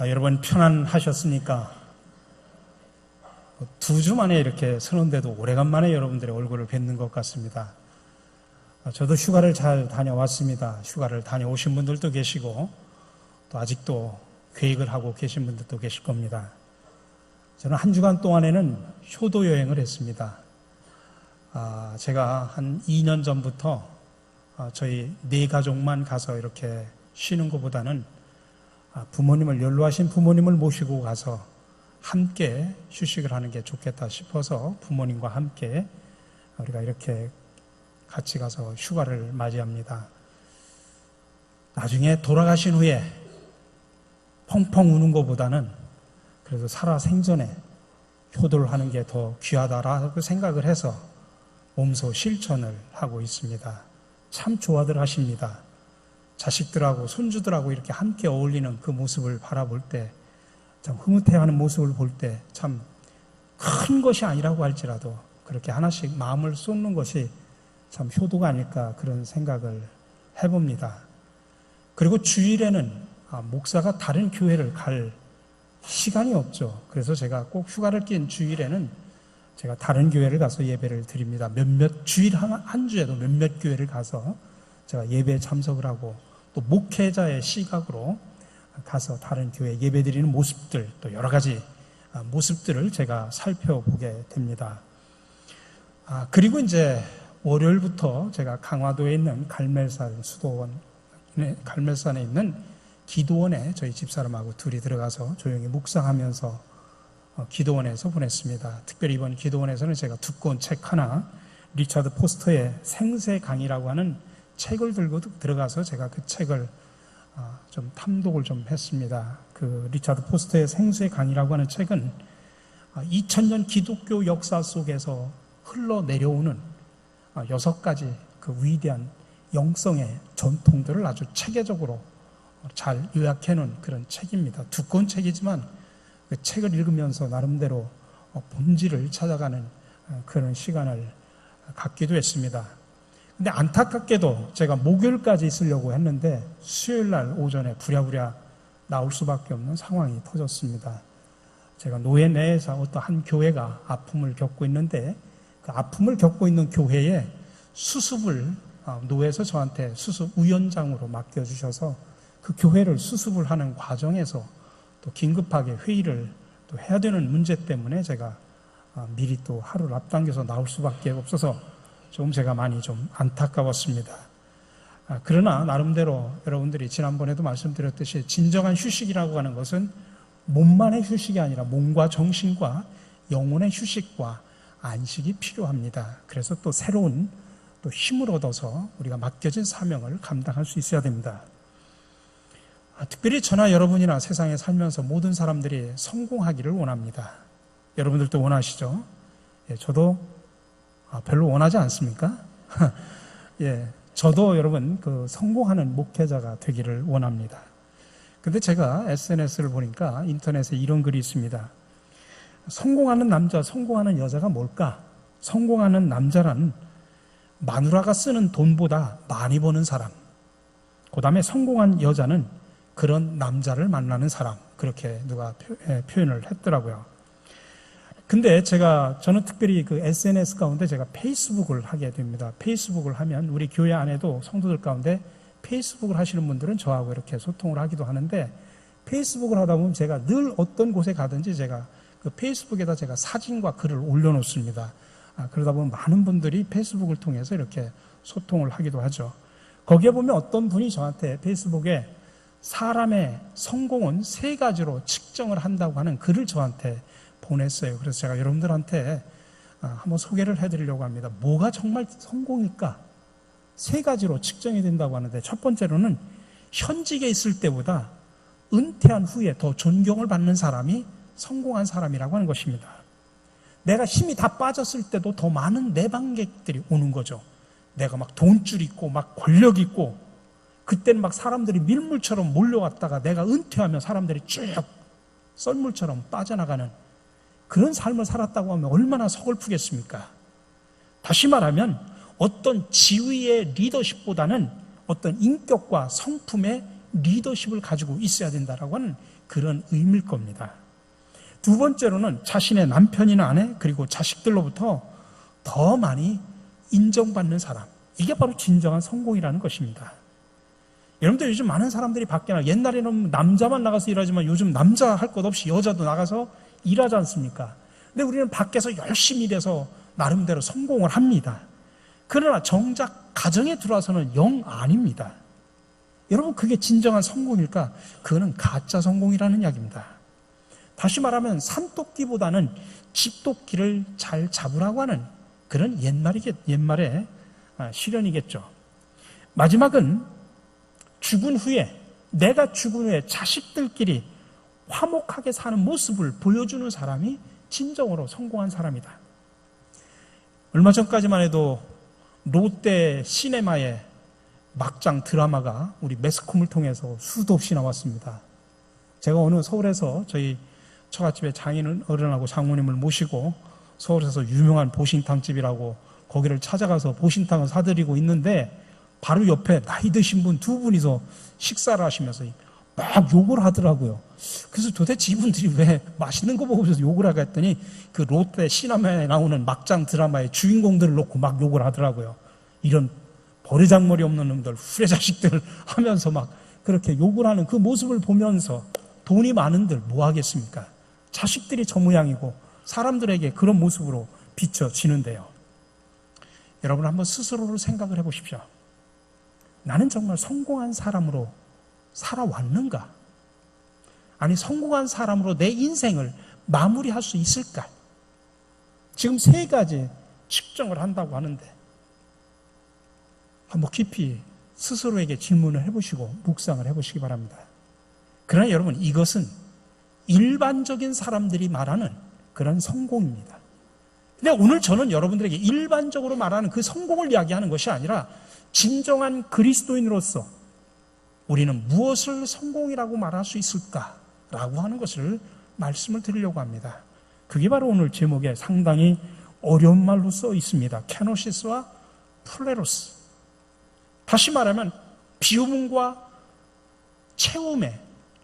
여러분 편안하셨습니까? 2주 만에 이렇게 서는데도 오래간만에 여러분들의 얼굴을 뵙는 것 같습니다. 저도 휴가를 잘 다녀왔습니다. 휴가를 다녀오신 분들도 계시고 또 아직도 계획을 하고 계신 분들도 계실 겁니다. 저는 한 주간 동안에는 효도 여행을 했습니다. 제가 한 2년 전부터 저희 4가족만 가서 이렇게 쉬는 것보다는 부모님을 연로하신 부모님을 모시고 가서 함께 휴식을 하는 게 좋겠다 싶어서 부모님과 함께 우리가 이렇게 같이 가서 휴가를 맞이합니다. 나중에 돌아가신 후에 펑펑 우는 것보다는 그래도 살아 생전에 효도를 하는 게 더 귀하다라고 생각을 해서 몸소 실천을 하고 있습니다. 참 좋아들 하십니다. 자식들하고 손주들하고 이렇게 함께 어울리는 그 모습을 바라볼 때, 참 흐뭇해하는 모습을 볼 때 참 큰 것이 아니라고 할지라도 그렇게 하나씩 마음을 쏟는 것이 참 효도가 아닐까 그런 생각을 해봅니다. 그리고 주일에는 목사가 다른 교회를 갈 시간이 없죠. 그래서 제가 꼭 휴가를 낀 주일에는 제가 다른 교회를 가서 예배를 드립니다. 주일 한 주에도 몇몇 교회를 가서 제가 예배에 참석을 하고 또 목회자의 시각으로 가서 다른 교회 예배 드리는 모습들, 또 여러 가지 모습들을 제가 살펴보게 됩니다. 그리고 이제 월요일부터 제가 강화도에 있는 갈멜산에 있는 기도원에 저희 집사람하고 둘이 들어가서 조용히 묵상하면서 기도원에서 보냈습니다. 특별히 이번 기도원에서는 제가 두꺼운 책 하나, 리차드 포스터의 생세 강의라고 하는 책을 들고 들어가서 제가 그 책을 좀 탐독을 좀 했습니다. 그 리차드 포스터의 생세 강의라고 하는 책은 2000년 기독교 역사 속에서 흘러내려오는 6가지 그 위대한 영성의 전통들을 아주 체계적으로 잘 요약해 놓은 그런 책입니다. 두꺼운 책이지만 그 책을 읽으면서 나름대로 본질을 찾아가는 그런 시간을 갖기도 했습니다. 근데 안타깝게도 제가 목요일까지 있으려고 했는데 수요일 날 오전에 부랴부랴 나올 수밖에 없는 상황이 터졌습니다. 제가 노예 내에서 어떤 한 교회가 아픔을 겪고 있는데 그 아픔을 겪고 있는 교회에 수습을 노회에서 저한테 수습 위원장으로 맡겨주셔서 그 교회를 수습을 하는 과정에서 또 긴급하게 회의를 또 해야 되는 문제 때문에 제가 미리 또 하루를 앞당겨서 나올 수밖에 없어서 조금 제가 많이 좀 안타까웠습니다. 그러나 나름대로 여러분들이 지난번에도 말씀드렸듯이 진정한 휴식이라고 하는 것은 몸만의 휴식이 아니라 몸과 정신과 영혼의 휴식과 안식이 필요합니다. 그래서 또 새로운 또 힘을 얻어서 우리가 맡겨진 사명을 감당할 수 있어야 됩니다. 특별히 저나 여러분이나 세상에 살면서 모든 사람들이 성공하기를 원합니다. 여러분들도 원하시죠? 예, 저도 별로 원하지 않습니까? 예, 저도 여러분 그 성공하는 목회자가 되기를 원합니다. 근데 제가 SNS를 보니까 인터넷에 이런 글이 있습니다. 성공하는 남자, 성공하는 여자가 뭘까? 성공하는 남자란 마누라가 쓰는 돈보다 많이 버는 사람. 그 다음에 성공한 여자는 그런 남자를 만나는 사람. 그렇게 누가 표현을 했더라고요. 근데 저는 특별히 그 SNS 가운데 제가 페이스북을 하게 됩니다. 페이스북을 하면 우리 교회 안에도 성도들 가운데 페이스북을 하시는 분들은 저하고 이렇게 소통을 하기도 하는데 페이스북을 하다 보면 제가 늘 어떤 곳에 가든지 제가 그 페이스북에다 제가 사진과 글을 올려놓습니다. 그러다 보면 많은 분들이 페이스북을 통해서 이렇게 소통을 하기도 하죠. 거기에 보면 어떤 분이 저한테 페이스북에 사람의 성공은 3가지로 측정을 한다고 하는 글을 저한테 보냈어요. 그래서 제가 여러분들한테 한번 소개를 해드리려고 합니다. 뭐가 정말 성공일까? 3가지로 측정이 된다고 하는데 첫 번째로는 현직에 있을 때보다 은퇴한 후에 더 존경을 받는 사람이 성공한 사람이라고 하는 것입니다. 내가 힘이 다 빠졌을 때도 더 많은 내방객들이 오는 거죠. 내가 막 돈줄 있고 막 권력 있고 그때는 막 사람들이 밀물처럼 몰려왔다가 내가 은퇴하면 사람들이 쭉 썰물처럼 빠져나가는 그런 삶을 살았다고 하면 얼마나 서글프겠습니까? 다시 말하면 어떤 지위의 리더십보다는 어떤 인격과 성품의 리더십을 가지고 있어야 된다라고 하는 그런 의미일 겁니다. 두 번째로는 자신의 남편이나 아내 그리고 자식들로부터 더 많이 인정받는 사람. 이게 바로 진정한 성공이라는 것입니다. 여러분들 요즘 많은 사람들이 밖에 나가, 옛날에는 남자만 나가서 일하지만 요즘 남자 할 것 없이 여자도 나가서 일하지 않습니까? 근데 우리는 밖에서 열심히 일해서 나름대로 성공을 합니다. 그러나 정작 가정에 들어와서는 영 아닙니다. 여러분, 그게 진정한 성공일까? 그거는 가짜 성공이라는 이야기입니다. 다시 말하면 산토끼보다는 집토끼를 잘 잡으라고 하는 그런 옛말의 실현이겠죠. 마지막은 내가 죽은 후에 자식들끼리 화목하게 사는 모습을 보여주는 사람이 진정으로 성공한 사람이다. 얼마 전까지만 해도 롯데 시네마의 막장 드라마가 우리 매스컴을 통해서 수도 없이 나왔습니다. 제가 오늘 서울에서 저희 처갓집에 장인 어른하고 장모님을 모시고 서울에서 유명한 보신탕집이라고 거기를 찾아가서 보신탕을 사드리고 있는데 바로 옆에 나이 드신 분 두 분이서 식사를 하시면서 막 욕을 하더라고요. 그래서 도대체 이분들이 왜 맛있는 거 먹으면서 욕을 하고 했더니 그 롯데 시네마에 나오는 막장 드라마의 주인공들을 놓고 막 욕을 하더라고요. 이런 버르장머리 없는 놈들, 후레자식들 하면서 막 그렇게 욕을 하는 그 모습을 보면서 돈이 많은들 뭐 하겠습니까? 자식들이 저 모양이고 사람들에게 그런 모습으로 비춰지는데요. 여러분 한번 스스로를 생각을 해보십시오. 나는 정말 성공한 사람으로 살아왔는가? 아니, 성공한 사람으로 내 인생을 마무리할 수 있을까? 지금 세 가지 측정을 한다고 하는데 한번 깊이 스스로에게 질문을 해보시고 묵상을 해보시기 바랍니다. 그러나 여러분, 이것은 일반적인 사람들이 말하는 그런 성공입니다. 근데 오늘 저는 여러분들에게 일반적으로 말하는 그 성공을 이야기하는 것이 아니라 진정한 그리스도인으로서 우리는 무엇을 성공이라고 말할 수 있을까라고 하는 것을 말씀을 드리려고 합니다. 그게 바로 오늘 제목에 상당히 어려운 말로 써 있습니다. 케노시스와 플레로스. 다시 말하면 비움과 채움의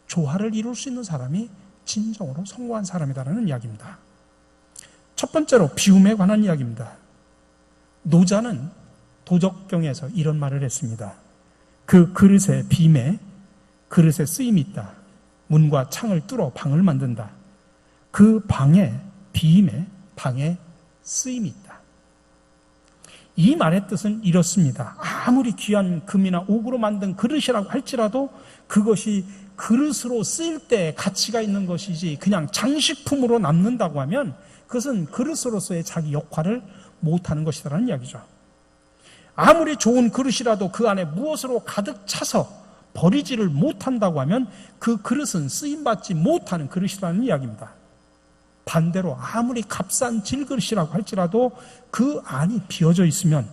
조화를 이룰 수 있는 사람이 진정으로 성공한 사람이다라는 이야기입니다. 첫 번째로 비움에 관한 이야기입니다. 노자는 도적경에서 이런 말을 했습니다. 그 그릇에 빔에 그릇에 쓰임이 있다. 문과 창을 뚫어 방을 만든다. 그 방에 빔에 방에 쓰임이 있다. 이 말의 뜻은 이렇습니다. 아무리 귀한 금이나 옥으로 만든 그릇이라고 할지라도 그것이 그릇으로 쓰일 때 가치가 있는 것이지 그냥 장식품으로 남는다고 하면 그것은 그릇으로서의 자기 역할을 못하는 것이라는 이야기죠. 아무리 좋은 그릇이라도 그 안에 무엇으로 가득 차서 버리지를 못한다고 하면 그 그릇은 쓰임받지 못하는 그릇이라는 이야기입니다. 반대로 아무리 값싼 질그릇이라고 할지라도 그 안이 비어져 있으면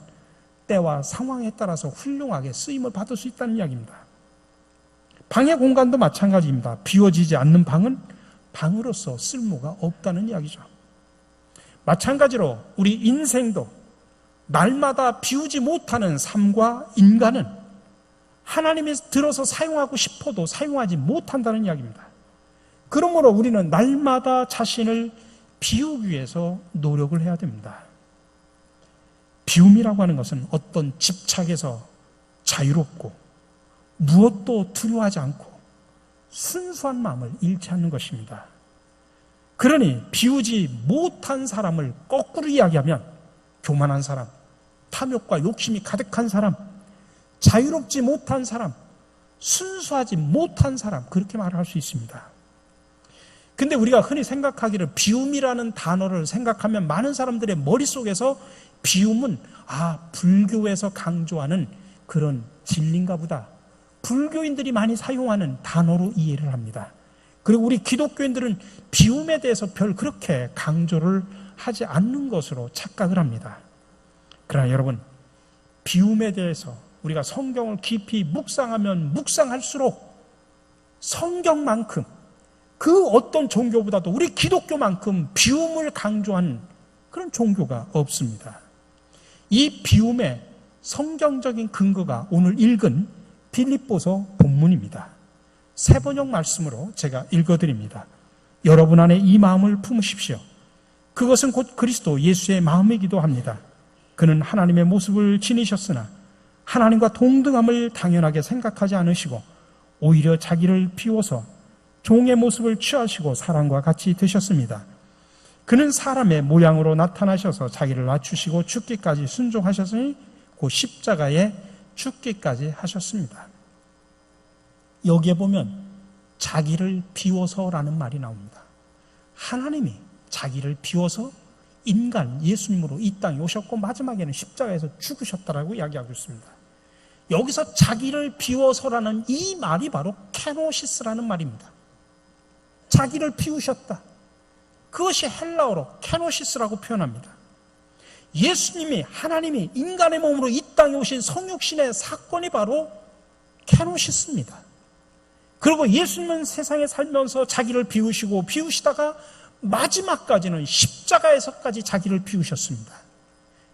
때와 상황에 따라서 훌륭하게 쓰임을 받을 수 있다는 이야기입니다. 방의 공간도 마찬가지입니다. 비워지지 않는 방은 방으로서 쓸모가 없다는 이야기죠. 마찬가지로 우리 인생도 날마다 비우지 못하는 삶과 인간은 하나님이 들어서 사용하고 싶어도 사용하지 못한다는 이야기입니다. 그러므로 우리는 날마다 자신을 비우기 위해서 노력을 해야 됩니다. 비움이라고 하는 것은 어떤 집착에서 자유롭고 무엇도 두려워하지 않고 순수한 마음을 잃지 않는 것입니다. 그러니 비우지 못한 사람을 거꾸로 이야기하면 교만한 사람, 탐욕과 욕심이 가득한 사람, 자유롭지 못한 사람, 순수하지 못한 사람, 그렇게 말을 할 수 있습니다. 근데 우리가 흔히 생각하기를 비움이라는 단어를 생각하면 많은 사람들의 머릿속에서 비움은 불교에서 강조하는 그런 진리인가 보다. 불교인들이 많이 사용하는 단어로 이해를 합니다. 그리고 우리 기독교인들은 비움에 대해서 별 그렇게 강조를 하지 않는 것으로 착각을 합니다. 그러나 여러분, 비움에 대해서 우리가 성경을 깊이 묵상하면 묵상할수록 성경만큼 그 어떤 종교보다도 우리 기독교만큼 비움을 강조하는 그런 종교가 없습니다. 이 비움의 성경적인 근거가 오늘 읽은 빌립보서 본문 본문입니다. 세번역 말씀으로 제가 읽어드립니다. 여러분 안에 이 마음을 품으십시오. 그것은 곧 그리스도 예수의 마음이기도 합니다. 그는 하나님의 모습을 지니셨으나 하나님과 동등함을 당연하게 생각하지 않으시고 오히려 자기를 비워서 종의 모습을 취하시고 사람과 같이 드셨습니다. 그는 사람의 모양으로 나타나셔서 자기를 낮추시고 죽기까지 순종하셨으니 그 십자가에 죽기까지 하셨습니다. 여기에 보면 자기를 비워서라는 말이 나옵니다. 하나님이 자기를 비워서 인간 예수님으로 이 땅에 오셨고 마지막에는 십자가에서 죽으셨다라고 이야기하고 있습니다. 여기서 자기를 비워서라는 이 말이 바로 케노시스라는 말입니다. 자기를 비우셨다. 그것이 헬라어로 케노시스라고 표현합니다. 예수님이 하나님이 인간의 몸으로 이 땅에 오신 성육신의 사건이 바로 케노시스입니다. 그리고 예수님은 세상에 살면서 자기를 비우시다가 마지막까지는 십자가에서까지 자기를 비우셨습니다.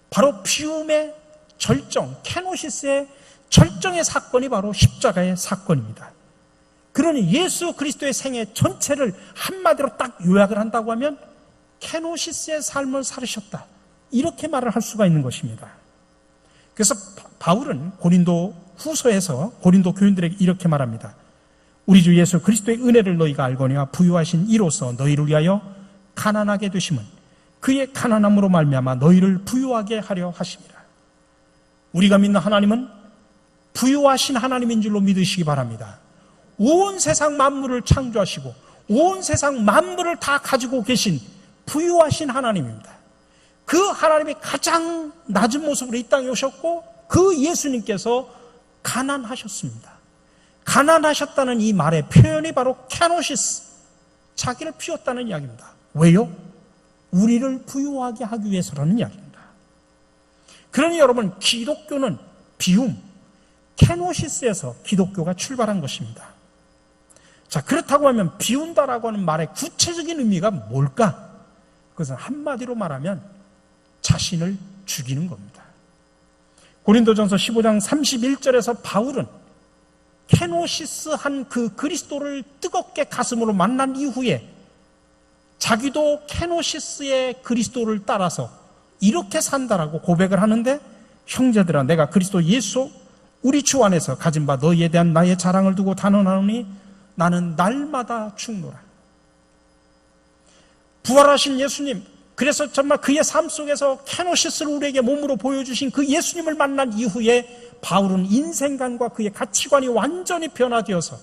바로 비움의 절정, 케노시스의 절정의 사건이 바로 십자가의 사건입니다. 그러니 예수 그리스도의 생애 전체를 한마디로 딱 요약을 한다고 하면 케노시스의 삶을 살으셨다. 이렇게 말을 할 수가 있는 것입니다. 그래서 바울은 고린도 후서에서 고린도 교인들에게 이렇게 말합니다. 우리 주 예수 그리스도의 은혜를 너희가 알거니와 부유하신 이로써 너희를 위하여 가난하게 되심은 그의 가난함으로 말미암아 너희를 부유하게 하려 하심이라. 우리가 믿는 하나님은 부유하신 하나님인 줄로 믿으시기 바랍니다. 온 세상 만물을 창조하시고 온 세상 만물을 다 가지고 계신 부유하신 하나님입니다. 그 하나님이 가장 낮은 모습으로 이 땅에 오셨고 그 예수님께서 가난하셨습니다. 가난하셨다는 이 말의 표현이 바로 케노시스, 자기를 비웠다는 이야기입니다. 왜요? 우리를 부유하게 하기 위해서라는 이야기입니다. 그러니 여러분, 기독교는 비움, 케노시스에서 기독교가 출발한 것입니다. 자, 그렇다고 하면 비운다라고 하는 말의 구체적인 의미가 뭘까? 그것은 한마디로 말하면 자신을 죽이는 겁니다. 고린도전서 15장 31절에서 바울은 케노시스한 그 그리스도를 뜨겁게 가슴으로 만난 이후에 자기도 케노시스의 그리스도를 따라서 이렇게 산다라고 고백을 하는데, 형제들아 내가 그리스도 예수 우리 주 안에서 가진 바 너희에 대한 나의 자랑을 두고 단언하노니 나는 날마다 죽노라. 부활하신 예수님, 그래서 정말 그의 삶 속에서 케노시스를 우리에게 몸으로 보여주신 그 예수님을 만난 이후에 바울은 인생관과 그의 가치관이 완전히 변화되어서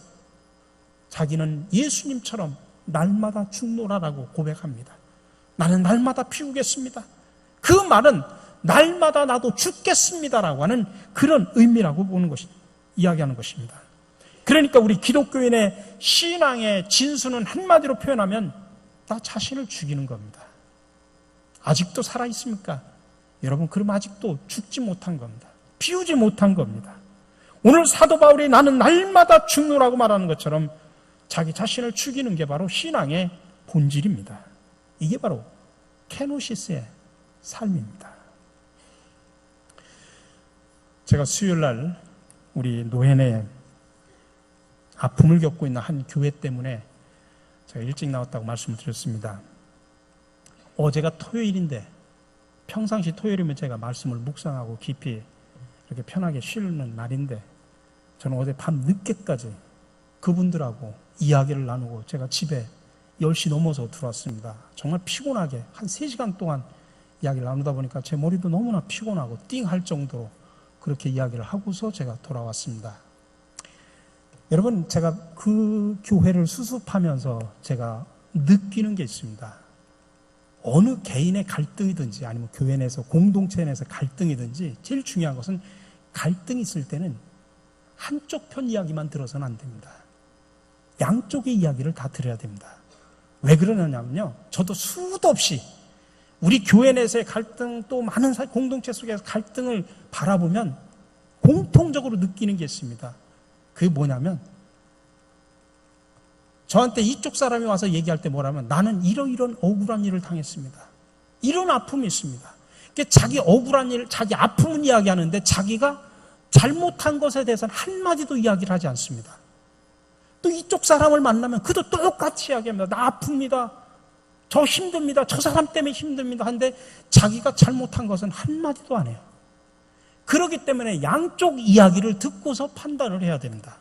자기는 예수님처럼 날마다 죽노라라고 고백합니다. 나는 날마다 피우겠습니다. 그 말은 날마다 나도 죽겠습니다라고 하는 그런 의미라고 보는 것이 이야기하는 것입니다. 그러니까 우리 기독교인의 신앙의 진수는 한마디로 표현하면 나 자신을 죽이는 겁니다. 아직도 살아있습니까? 여러분, 그럼 아직도 죽지 못한 겁니다. 피우지 못한 겁니다. 오늘 사도 바울이 나는 날마다 죽노라고 말하는 것처럼 자기 자신을 죽이는 게 바로 신앙의 본질입니다. 이게 바로 케노시스의 삶입니다. 제가 수요일 날 우리 노회내에 아픔을 겪고 있는 한 교회 때문에 제가 일찍 나왔다고 말씀을 드렸습니다. 어제가 토요일인데 평상시 토요일이면 제가 말씀을 묵상하고 깊이 이렇게 편하게 쉬는 날인데 저는 어제 밤 늦게까지 그분들하고 이야기를 나누고 제가 집에 10시 넘어서 들어왔습니다. 정말 피곤하게 한 3시간 동안 이야기를 나누다 보니까 제 머리도 너무나 피곤하고 띵할 정도로 그렇게 이야기를 하고서 제가 돌아왔습니다. 여러분, 제가 그 교회를 수습하면서 제가 느끼는 게 있습니다. 어느 개인의 갈등이든지 아니면 교회 내에서 공동체 내에서 갈등이든지 제일 중요한 것은 갈등이 있을 때는 한쪽 편 이야기만 들어서는 안 됩니다. 양쪽의 이야기를 다 들어야 됩니다. 왜 그러냐면요, 저도 수도 없이 우리 교회 내에서의 갈등, 또 많은 공동체 속에서 갈등을 바라보면 공통적으로 느끼는 게 있습니다. 그게 뭐냐면, 저한테 이쪽 사람이 와서 얘기할 때 뭐라면 나는 이런 억울한 일을 당했습니다. 이런 아픔이 있습니다. 자기 억울한 일, 자기 아픔은 이야기하는데 자기가 잘못한 것에 대해서는 한마디도 이야기를 하지 않습니다. 또 이쪽 사람을 만나면 그도 똑같이 이야기합니다. 나 아픕니다. 저 힘듭니다. 저 사람 때문에 힘듭니다. 한데 자기가 잘못한 것은 한마디도 안 해요. 그렇기 때문에 양쪽 이야기를 듣고서 판단을 해야 됩니다.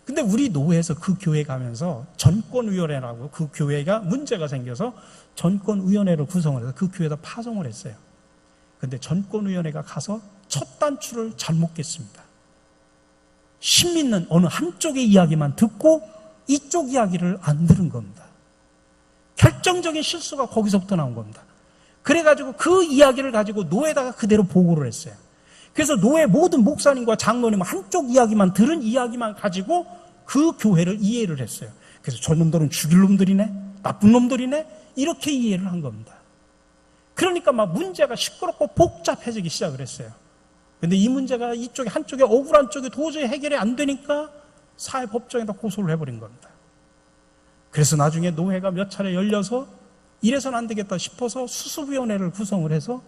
근데 우리 노회에서 그 교회 가면서 전권위원회라고, 그 교회가 문제가 생겨서 전권위원회를 구성을 해서 그 교회에다 파송을 했어요. 근데 전권위원회가 가서 첫 단추를 잘못 깼습니다. 힘 있는 어느 한쪽의 이야기만 듣고 이쪽 이야기를 안 들은 겁니다. 결정적인 실수가 거기서부터 나온 겁니다. 그래가지고 그 이야기를 가지고 노회에다가 그대로 보고를 했어요. 그래서 노회 모든 목사님과 장로님은 한쪽 이야기만 들은 이야기만 가지고 그 교회를 이해를 했어요. 그래서 저놈들은 죽일 놈들이네, 나쁜 놈들이네, 이렇게 이해를 한 겁니다. 그러니까 막 문제가 시끄럽고 복잡해지기 시작을 했어요. 근데 이 문제가 이쪽에 한쪽에 억울한 쪽이 도저히 해결이 안 되니까 사회법정에다 고소를 해버린 겁니다. 그래서 나중에 노회가 몇 차례 열려서 이래서는 안 되겠다 싶어서 수습위원회를 구성을 해서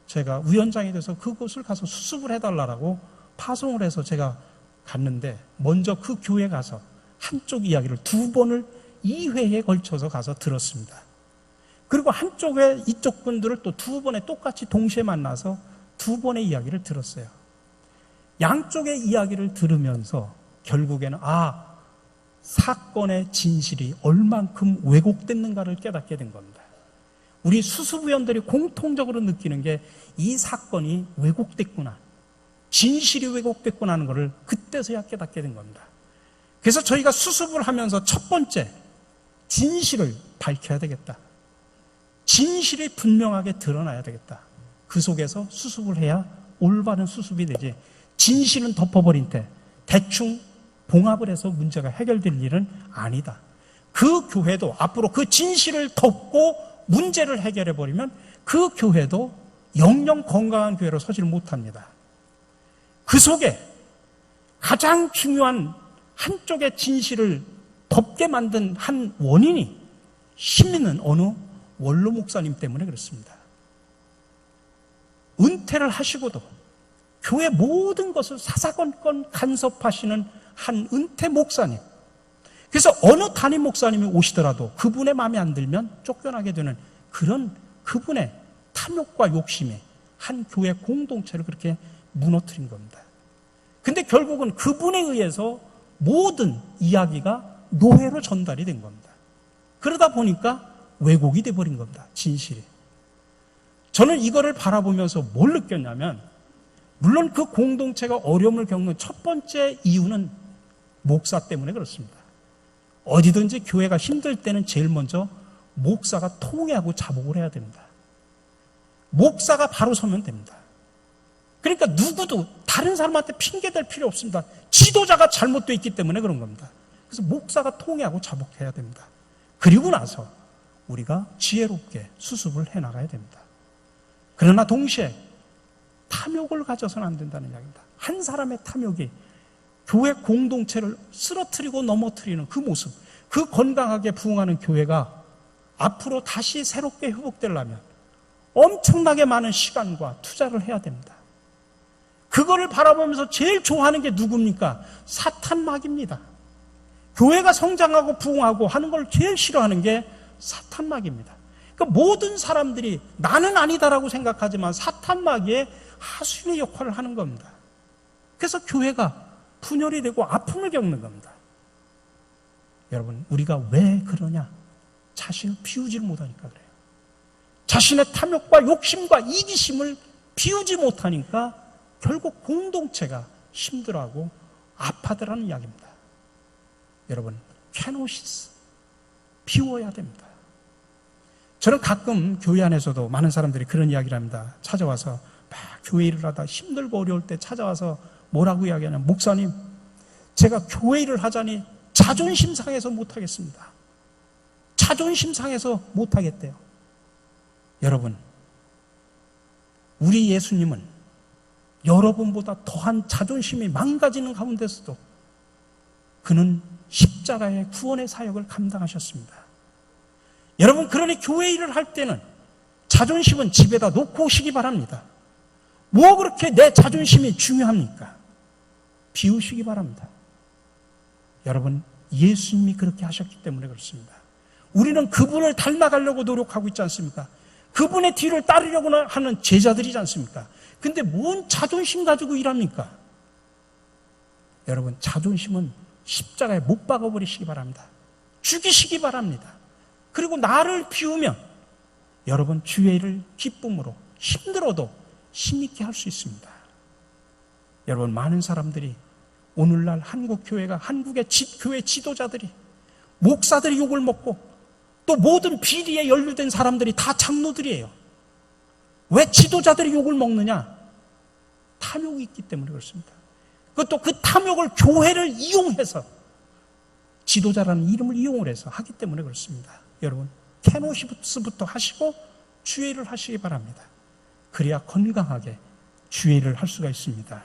제가 위원장이 돼서 그곳을 가서 수습을 해달라고 파송을 해서 제가 갔는데, 먼저 그 교회에 가서 한쪽 이야기를 2번을 2회에 걸쳐서 가서 들었습니다. 그리고 한쪽에 이쪽 분들을 또 2번에 똑같이 동시에 만나서 2번의 이야기를 들었어요. 양쪽의 이야기를 들으면서 결국에는 사건의 진실이 얼만큼 왜곡됐는가를 깨닫게 된 겁니다. 우리 수습위원들이 공통적으로 느끼는 게 이 사건이 왜곡됐구나, 진실이 왜곡됐구나 하는 것을 그때서야 깨닫게 된 겁니다. 그래서 저희가 수습을 하면서 첫 번째, 진실을 밝혀야 되겠다. 진실이 분명하게 드러나야 되겠다. 그 속에서 수습을 해야 올바른 수습이 되지, 진실은 덮어버린 때 대충 봉합을 해서 문제가 해결될 일은 아니다. 그 교회도 앞으로 그 진실을 덮고 문제를 해결해버리면 그 교회도 영영 건강한 교회로 서질 못합니다. 그 속에 가장 중요한 한쪽의 진실을 덮게 만든 한 원인이 힘 있는 어느 원로 목사님 때문에 그렇습니다. 은퇴를 하시고도 교회 모든 것을 사사건건 간섭하시는 한 은퇴 목사님. 그래서 어느 담임 목사님이 오시더라도 그분의 마음에 안 들면 쫓겨나게 되는 그런 그분의 탐욕과 욕심이 한 교회 공동체를 그렇게 무너뜨린 겁니다. 근데 결국은 그분에 의해서 모든 이야기가 노회로 전달이 된 겁니다. 그러다 보니까 왜곡이 돼버린 겁니다. 진실이. 저는 이거를 바라보면서 뭘 느꼈냐면, 물론 그 공동체가 어려움을 겪는 첫 번째 이유는 목사 때문에 그렇습니다. 어디든지 교회가 힘들 때는 제일 먼저 목사가 통회하고 자복을 해야 됩니다. 목사가 바로 서면 됩니다. 그러니까 누구도 다른 사람한테 핑계댈 필요 없습니다. 지도자가 잘못되어 있기 때문에 그런 겁니다. 그래서 목사가 통회하고 자복해야 됩니다. 그리고 나서 우리가 지혜롭게 수습을 해나가야 됩니다. 그러나 동시에 탐욕을 가져서는 안 된다는 이야기입니다. 한 사람의 탐욕이 교회 공동체를 쓰러뜨리고 넘어뜨리는 그 모습, 그 건강하게 부흥하는 교회가 앞으로 다시 새롭게 회복되려면 엄청나게 많은 시간과 투자를 해야 됩니다. 그거를 바라보면서 제일 좋아하는 게 누굽니까? 사탄막입니다. 교회가 성장하고 부흥하고 하는 걸 제일 싫어하는 게 사탄막입니다. 그러니까 모든 사람들이 나는 아니다라고 생각하지만 사탄막의 하수인의 역할을 하는 겁니다. 그래서 교회가 분열이 되고 아픔을 겪는 겁니다. 여러분, 우리가 왜 그러냐? 자신을 비우지를 못하니까 그래요. 자신의 탐욕과 욕심과 이기심을 비우지 못하니까 결국 공동체가 힘들어하고 아파더라는 이야기입니다. 여러분, 캐노시스 비워야 됩니다. 저는 가끔 교회 안에서도 많은 사람들이 그런 이야기를 합니다. 찾아와서 막 교회 일을 하다 힘들고 어려울 때 찾아와서 뭐라고 이야기하냐면, 목사님, 제가 교회 일을 하자니 자존심 상해서 못하겠습니다. 자존심 상해서 못하겠대요. 여러분, 우리 예수님은 여러분보다 더한 자존심이 망가지는 가운데서도 그는 십자가의 구원의 사역을 감당하셨습니다. 여러분, 그러니 교회 일을 할 때는 자존심은 집에다 놓고 오시기 바랍니다. 뭐 그렇게 내 자존심이 중요합니까? 비우시기 바랍니다. 여러분, 예수님이 그렇게 하셨기 때문에 그렇습니다. 우리는 그분을 닮아가려고 노력하고 있지 않습니까? 그분의 뒤를 따르려고 하는 제자들이지 않습니까? 근데 뭔 자존심 가지고 일합니까? 여러분, 자존심은 십자가에 못 박아버리시기 바랍니다. 죽이시기 바랍니다. 그리고 나를 비우면 여러분, 주의 일을 기쁨으로 힘들어도 힘있게 할 수 있습니다. 여러분, 많은 사람들이 오늘날 한국교회가, 한국의 교회 지도자들이, 목사들이 욕을 먹고 또 모든 비리에 연루된 사람들이 다 장로들이에요. 왜 지도자들이 욕을 먹느냐? 탐욕이 있기 때문에 그렇습니다. 그것도 그 탐욕을 교회를 이용해서, 지도자라는 이름을 이용을 해서 하기 때문에 그렇습니다. 여러분, 케노시부터 하시고 주의 일을 하시기 바랍니다. 그래야 건강하게 주의 일을 할 수가 있습니다.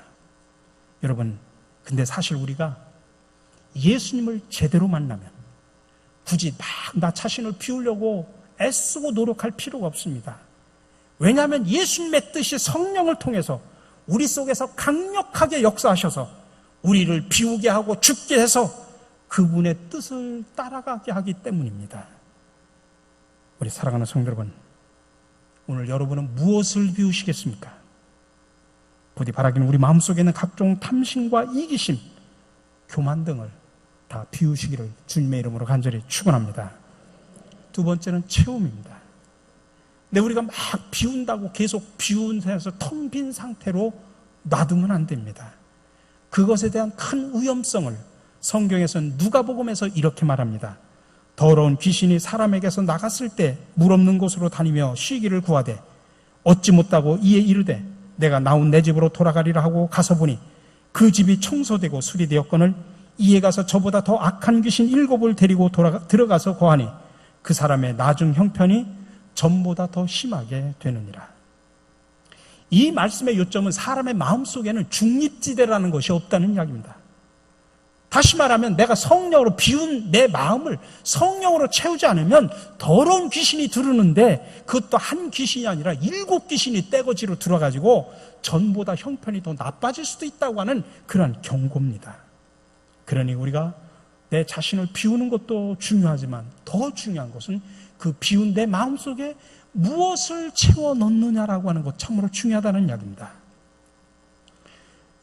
여러분, 근데 사실 우리가 예수님을 제대로 만나면 굳이 막 나 자신을 비우려고 애쓰고 노력할 필요가 없습니다. 왜냐하면 예수님의 뜻이 성령을 통해서 우리 속에서 강력하게 역사하셔서 우리를 비우게 하고 죽게 해서 그분의 뜻을 따라가게 하기 때문입니다. 우리 사랑하는 성도 여러분, 오늘 여러분은 무엇을 비우시겠습니까? 부디 바라기는 우리 마음속에 있는 각종 탐심과 이기심, 교만 등을 다 비우시기를 주님의 이름으로 간절히 축원합니다. 두 번째는 체험입니다. 근데 우리가 막 비운다고 계속 비운 데서 텅 빈 상태로 놔두면 안 됩니다. 그것에 대한 큰 위험성을 성경에서는 누가복음에서 이렇게 말합니다. 더러운 귀신이 사람에게서 나갔을 때 물 없는 곳으로 다니며 쉬기를 구하되 얻지 못하고 이에 이르되 내가 나온 내 집으로 돌아가리라 하고 가서 보니 그 집이 청소되고 수리되었거늘 이에 가서 저보다 더 악한 귀신 7을 데리고 들어가서 거하니 그 사람의 나중 형편이 전보다 더 심하게 되느니라. 이 말씀의 요점은 사람의 마음속에는 중립지대라는 것이 없다는 이야기입니다. 다시 말하면 내가 성령으로 비운 내 마음을 성령으로 채우지 않으면 더러운 귀신이 들어오는데 그것도 한 귀신이 아니라 7 귀신이 떼거지로 들어가지고 전보다 형편이 더 나빠질 수도 있다고 하는 그런 경고입니다. 그러니 우리가 내 자신을 비우는 것도 중요하지만 더 중요한 것은 그 비운 내 마음속에 무엇을 채워 넣느냐라고 하는 것, 참으로 중요하다는 이야기입니다.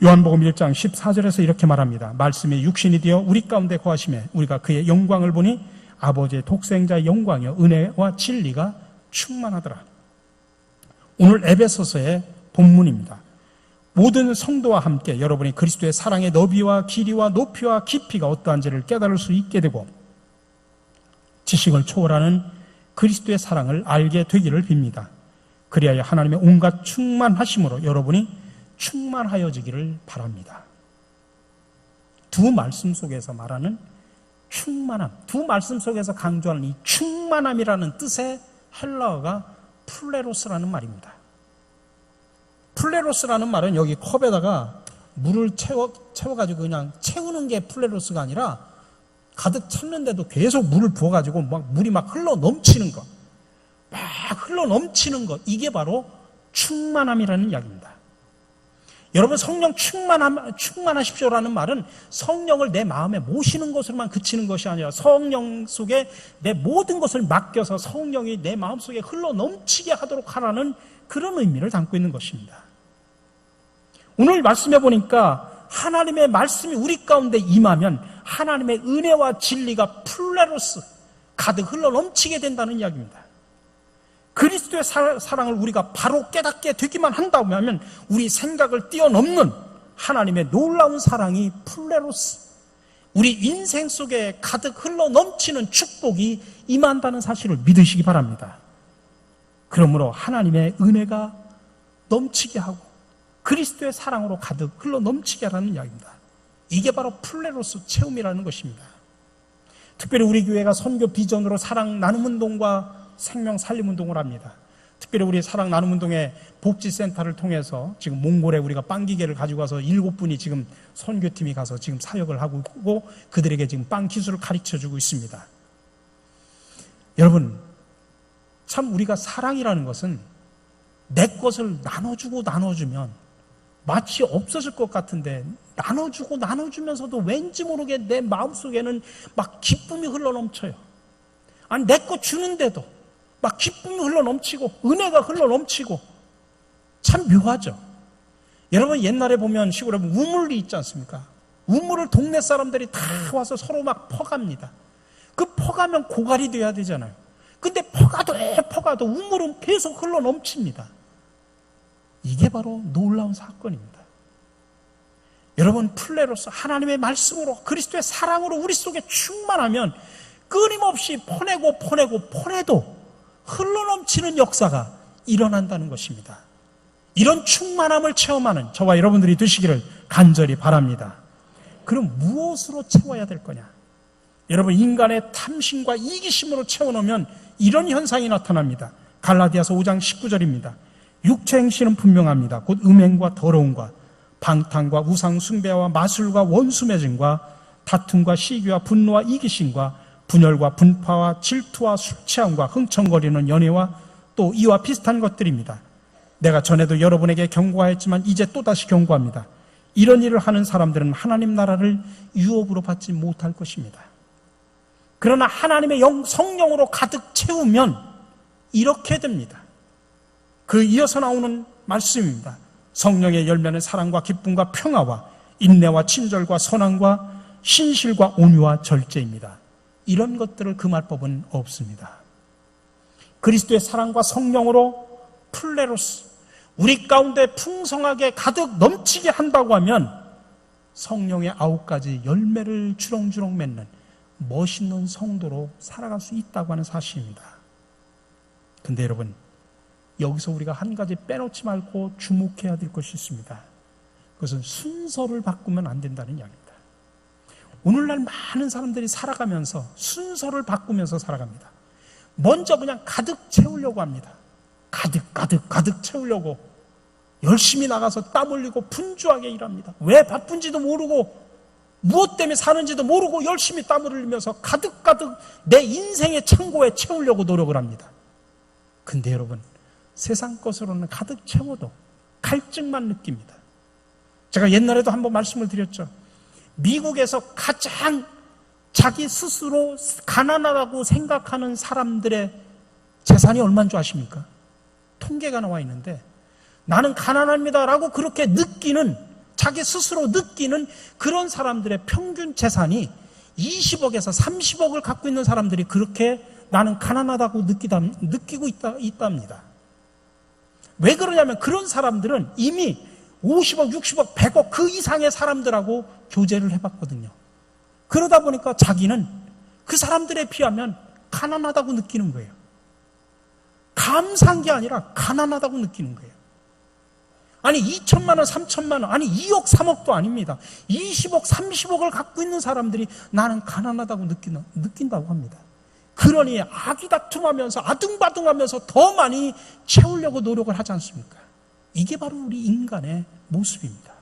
요한복음 1장 14절에서 이렇게 말합니다. 말씀이 육신이 되어 우리 가운데 거하심에 우리가 그의 영광을 보니 아버지의 독생자의 영광이요 은혜와 진리가 충만하더라. 오늘 에베소서의 본문입니다. 모든 성도와 함께 여러분이 그리스도의 사랑의 너비와 길이와 높이와 깊이가 어떠한지를 깨달을 수 있게 되고 지식을 초월하는 그리스도의 사랑을 알게 되기를 빕니다. 그리하여 하나님의 온갖 충만하심으로 여러분이 충만하여지기를 바랍니다. 두 말씀 속에서 말하는 충만함, 두 말씀 속에서 강조하는 이 충만함이라는 뜻의 헬라어가 플레로스라는 말입니다. 플레로스라는 말은 여기 컵에다가 물을 채워가지고 그냥 채우는 게 플레로스가 아니라 가득 찼는데도 계속 물을 부어가지고 물이 막 흘러 넘치는 것, 막 흘러 넘치는 것, 이게 바로 충만함이라는 이야기입니다. 여러분, 성령 충만하십시오라는 말은 성령을 내 마음에 모시는 것으로만 그치는 것이 아니라 성령 속에 내 모든 것을 맡겨서 성령이 내 마음속에 흘러 넘치게 하도록 하라는 그런 의미를 담고 있는 것입니다. 오늘 말씀해 보니까 하나님의 말씀이 우리 가운데 임하면 하나님의 은혜와 진리가 플레로스, 가득 흘러 넘치게 된다는 이야기입니다. 그리스도의 사랑을 우리가 바로 깨닫게 되기만 한다면 우리 생각을 뛰어넘는 하나님의 놀라운 사랑이 플레로스, 우리 인생 속에 가득 흘러 넘치는 축복이 임한다는 사실을 믿으시기 바랍니다. 그러므로 하나님의 은혜가 넘치게 하고 그리스도의 사랑으로 가득 흘러 넘치게 하라는 이야기입니다. 이게 바로 플레로스 체험이라는 것입니다. 특별히 우리 교회가 선교 비전으로 사랑 나눔 운동과 생명 살림 운동을 합니다. 특별히 우리 사랑 나눔 운동의 복지센터를 통해서 지금 몽골에 우리가 빵 기계를 가지고 가서 7분이 지금 선교팀이 가서 지금 사역을 하고 있고 그들에게 지금 빵 기술을 가르쳐 주고 있습니다. 여러분, 참 우리가 사랑이라는 것은 내 것을 나눠주고 나눠주면 마치 없어질 것 같은데 나눠주고 나눠주면서도 왠지 모르게 내 마음속에는 막 기쁨이 흘러넘쳐요. 아니, 내 거 주는데도 막 기쁨이 흘러넘치고 은혜가 흘러넘치고 참 묘하죠. 여러분, 옛날에 보면 시골에 보면 우물이 있지 않습니까? 우물을 동네 사람들이 다 와서 서로 막 퍼갑니다. 그 퍼가면 고갈이 돼야 되잖아요. 근데 퍼가도 우물은 계속 흘러넘칩니다. 이게 바로 놀라운 사건입니다. 여러분, 플레로서 하나님의 말씀으로 그리스도의 사랑으로 우리 속에 충만하면 끊임없이 퍼내도 흘러넘치는 역사가 일어난다는 것입니다. 이런 충만함을 체험하는 저와 여러분들이 되시기를 간절히 바랍니다. 그럼 무엇으로 채워야 될 거냐? 여러분, 인간의 탐심과 이기심으로 채워놓으면 이런 현상이 나타납니다. 갈라디아서 5장 19절입니다. 육체 행실은 분명합니다. 곧 음행과 더러움과 방탕과 우상 숭배와 마술과 원수 맺음과 다툼과 시기와 분노와 이기심과 분열과 분파와 질투와 술 취함과 흥청거리는 연애와 또 이와 비슷한 것들입니다. 내가 전에도 여러분에게 경고하였지만 이제 또다시 경고합니다. 이런 일을 하는 사람들은 하나님 나라를 유업으로 받지 못할 것입니다. 그러나 하나님의 성령으로 가득 채우면 이렇게 됩니다. 그 이어서 나오는 말씀입니다. 성령의 열매는 사랑과 기쁨과 평화와 인내와 친절과 선함과 신실과 온유와 절제입니다. 이런 것들을 금할 법은 없습니다. 그리스도의 사랑과 성령으로 플레로스, 우리 가운데 풍성하게 가득 넘치게 한다고 하면 성령의 9가지 열매를 주렁주렁 맺는 멋있는 성도로 살아갈 수 있다고 하는 사실입니다. 근데 여러분, 여기서 우리가 한 가지 빼놓지 말고 주목해야 될 것이 있습니다. 그것은 순서를 바꾸면 안 된다는 이야기입니다. 오늘날 많은 사람들이 살아가면서 순서를 바꾸면서 살아갑니다. 먼저 그냥 가득 채우려고 합니다. 가득 채우려고 열심히 나가서 땀 흘리고 분주하게 일합니다. 왜 바쁜지도 모르고 무엇 때문에 사는지도 모르고 열심히 땀을 흘리면서 가득 내 인생의 창고에 채우려고 노력을 합니다. 근데 여러분, 세상 것으로는 가득 채워도 갈증만 느낍니다. 제가 옛날에도 한번 말씀을 드렸죠. 미국에서 가장 자기 스스로 가난하다고 생각하는 사람들의 재산이 얼마인 줄 아십니까? 통계가 나와 있는데, 나는 가난합니다라고 그렇게 느끼는, 자기 스스로 느끼는 그런 사람들의 평균 재산이 20억에서 30억을 갖고 있는 사람들이 그렇게 나는 가난하다고 느끼고 있답니다. 왜 그러냐면 그런 사람들은 이미 50억, 60억, 100억 그 이상의 사람들하고 교제를 해봤거든요. 그러다 보니까 자기는 그 사람들에 비하면 가난하다고 느끼는 거예요. 감사한 게 아니라 가난하다고 느끼는 거예요. 아니 2천만 원, 3천만 원, 아니 2억, 3억도 아닙니다. 20억, 30억을 갖고 있는 사람들이 나는 가난하다고 느낀다고 합니다. 그러니 아기다툼하면서 아둥바둥하면서 더 많이 채우려고 노력을 하지 않습니까? 이게 바로 우리 인간의 모습입니다.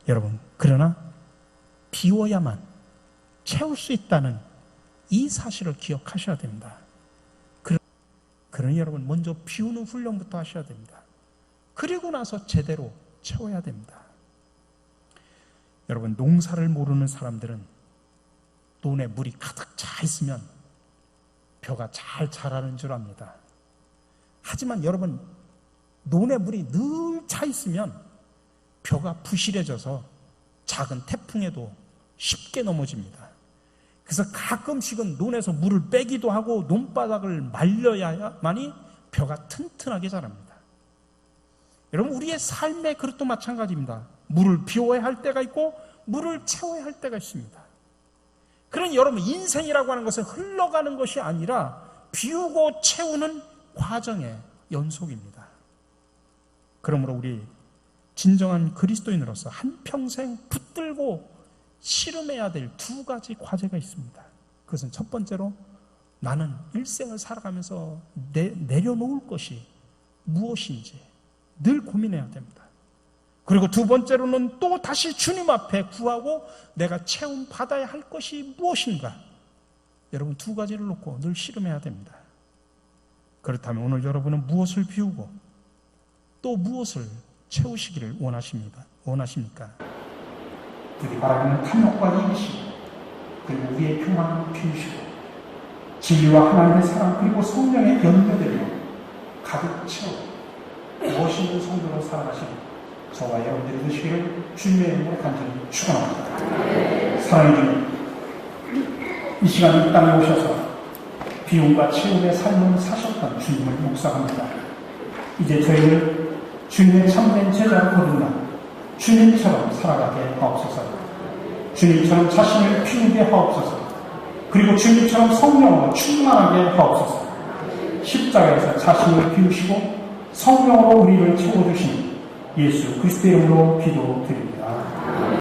여러분, 그러나 비워야만 채울 수 있다는 이 사실을 기억하셔야 됩니다. 그러니 여러분, 먼저 비우는 훈련부터 하셔야 됩니다. 그리고 나서 제대로 채워야 됩니다. 여러분, 농사를 모르는 사람들은 논에 물이 가득 차 있으면 벼가 잘 자라는 줄 압니다. 하지만 여러분, 논에 물이 늘 차 있으면 벼가 부실해져서 작은 태풍에도 쉽게 넘어집니다. 그래서 가끔씩은 논에서 물을 빼기도 하고 논바닥을 말려야만이 벼가 튼튼하게 자랍니다. 여러분, 우리의 삶의 그릇도 마찬가지입니다. 물을 비워야 할 때가 있고 물을 채워야 할 때가 있습니다. 그러니 여러분, 인생이라고 하는 것은 흘러가는 것이 아니라 비우고 채우는 과정의 연속입니다. 그러므로 우리 진정한 그리스도인으로서 한평생 붙들고 씨름해야 될 2가지 과제가 있습니다. 그것은 첫 번째로 나는 일생을 살아가면서 내려놓을 것이 무엇인지 늘 고민해야 됩니다. 그리고 두 번째로는 또 다시 주님 앞에 구하고 내가 채움 받아야 할 것이 무엇인가. 여러분, 2가지를 놓고 늘 씨름해야 됩니다. 그렇다면 오늘 여러분은 무엇을 비우고 또 무엇을 채우시기를 원하십니까? 원하십니까? 우리 바라는 탐욕과 이기심, 그리고 우리의 평안을 피우시고 진리와 하나님의 사랑 그리고 성령의 연결되며 가득 채워 멋있는 성도로 살아가시는 저와 여러분들이 되시기를 주님의 이름으로 간절히 축원합니다. 사랑해 주님, 이 시간 이 땅에 오셔서 비움과 채움의 삶을 사셨던 주님을 묵상합니다. 이제 저희를 주님의 참된 제자로 거듭나 주님처럼 살아가게 하옵소서. 주님처럼 자신을 피우게 하옵소서. 그리고 주님처럼 성령으로 충만하게 하옵소서. 십자가에서 자신을 비우시고 성령으로 우리를 채워주신 예수 그리스도의 이름으로 기도드립니다.